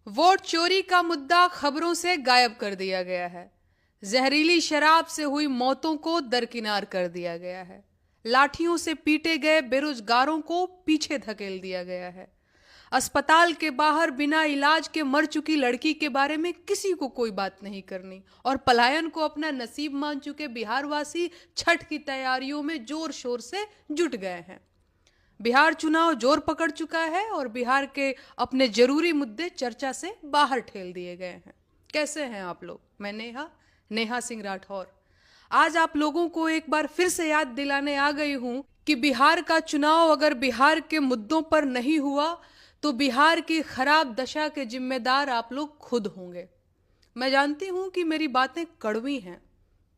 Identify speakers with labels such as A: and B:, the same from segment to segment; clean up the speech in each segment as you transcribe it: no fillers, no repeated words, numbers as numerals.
A: Vote चोरी का मुद्दा खबरों से गायब कर दिया गया है। जहरीली शराब से हुई मौतों को दरकिनार कर दिया गया है। लाठियों से पीटे गए बेरोजगारों को पीछे धकेल दिया गया है। अस्पताल के बाहर बिना इलाज के मर चुकी लड़की के बारे में किसी को कोई बात नहीं करनी और पलायन को अपना नसीब मान चुके बिहारवासी छठ की तैयारियों में जोर शोर से जुट गए हैं। बिहार चुनाव जोर पकड़ चुका है और बिहार के अपने जरूरी मुद्दे चर्चा से बाहर ठेल दिए गए हैं। कैसे हैं आप लोग? मैं नेहा सिंह राठौर आज आप लोगों को एक बार फिर से याद दिलाने आ गई हूं कि बिहार का चुनाव अगर बिहार के मुद्दों पर नहीं हुआ तो बिहार की खराब दशा के जिम्मेदार आप लोग खुद होंगे। मैं जानती हूं कि मेरी बातें कड़वी हैं,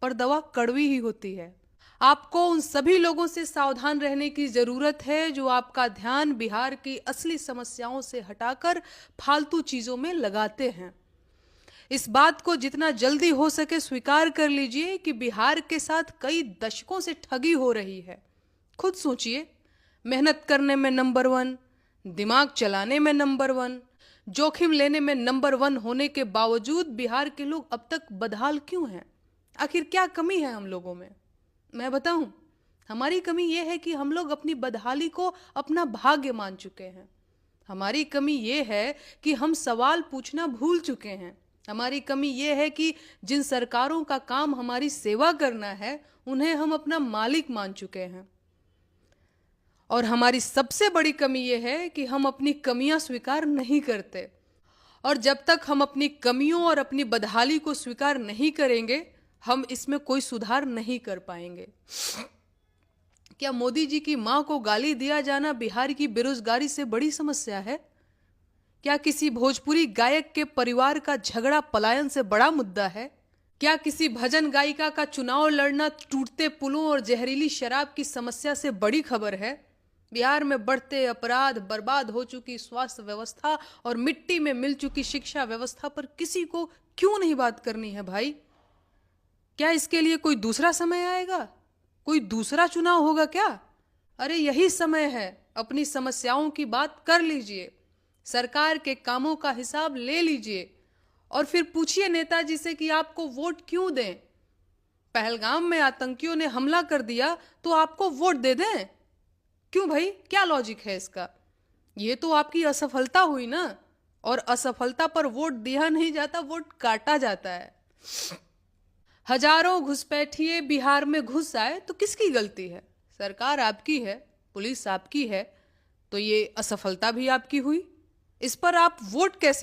A: पर दवा कड़वी ही होती है। आपको उन सभी लोगों से सावधान रहने की जरूरत है जो आपका ध्यान बिहार की असली समस्याओं से हटाकर फालतू चीजों में लगाते हैं। इस बात को जितना जल्दी हो सके स्वीकार कर लीजिए कि बिहार के साथ कई दशकों से ठगी हो रही है। खुद सोचिए, मेहनत करने में नंबर 1, दिमाग चलाने में नंबर 1, जोखिम लेने में नंबर 1 होने के बावजूद बिहार के लोग अब तक बदहाल क्यों हैं? आखिर क्या कमी है हम लोगों में? मैं बताऊं, हमारी कमी यह है कि हम लोग अपनी बदहाली को अपना भाग्य मान चुके हैं। हमारी कमी यह है कि हम सवाल पूछना भूल चुके हैं। हमारी कमी यह है कि जिन सरकारों का काम हमारी सेवा करना है उन्हें हम अपना मालिक मान चुके हैं। और हमारी सबसे बड़ी कमी यह है कि हम अपनी कमियां स्वीकार नहीं करते। और जब तक हम अपनी कमियों और अपनी बदहाली को स्वीकार नहीं करेंगे हम इसमें कोई सुधार नहीं कर पाएंगे। क्या मोदी जी की मां को गाली दिया जाना बिहार की बेरोजगारी से बड़ी समस्या है? क्या किसी भोजपुरी गायक के परिवार का झगड़ा पलायन से बड़ा मुद्दा है? क्या किसी भजन गायिका का चुनाव लड़ना टूटते पुलों और जहरीली शराब की समस्या से बड़ी खबर है? बिहार में बढ़ते अपराध, बर्बाद हो चुकी स्वास्थ्य व्यवस्था और मिट्टी में मिल चुकी शिक्षा व्यवस्था पर किसी को क्यों नहीं बात करनी है भाई? क्या इसके लिए कोई दूसरा समय आएगा? कोई दूसरा चुनाव होगा क्या? अरे यही समय है, अपनी समस्याओं की बात कर लीजिए, सरकार के कामों का हिसाब ले लीजिए और फिर पूछिए नेताजी से कि आपको वोट क्यों दें। पहलगाम में आतंकियों ने हमला कर दिया तो आपको वोट दे दें? क्यों भाई, क्या लॉजिक है इसका? ये तो आपकी असफलता हुई ना, और असफलता पर वोट दिया नहीं जाता, वोट काटा जाता है। हजारों घुसपैठिए बिहार में घुस आए तो किसकी गलती है? सरकार आपकी है, पुलिस आपकी है, तो ये असफलता भी आपकी हुई। इस पर आप वोट कैसे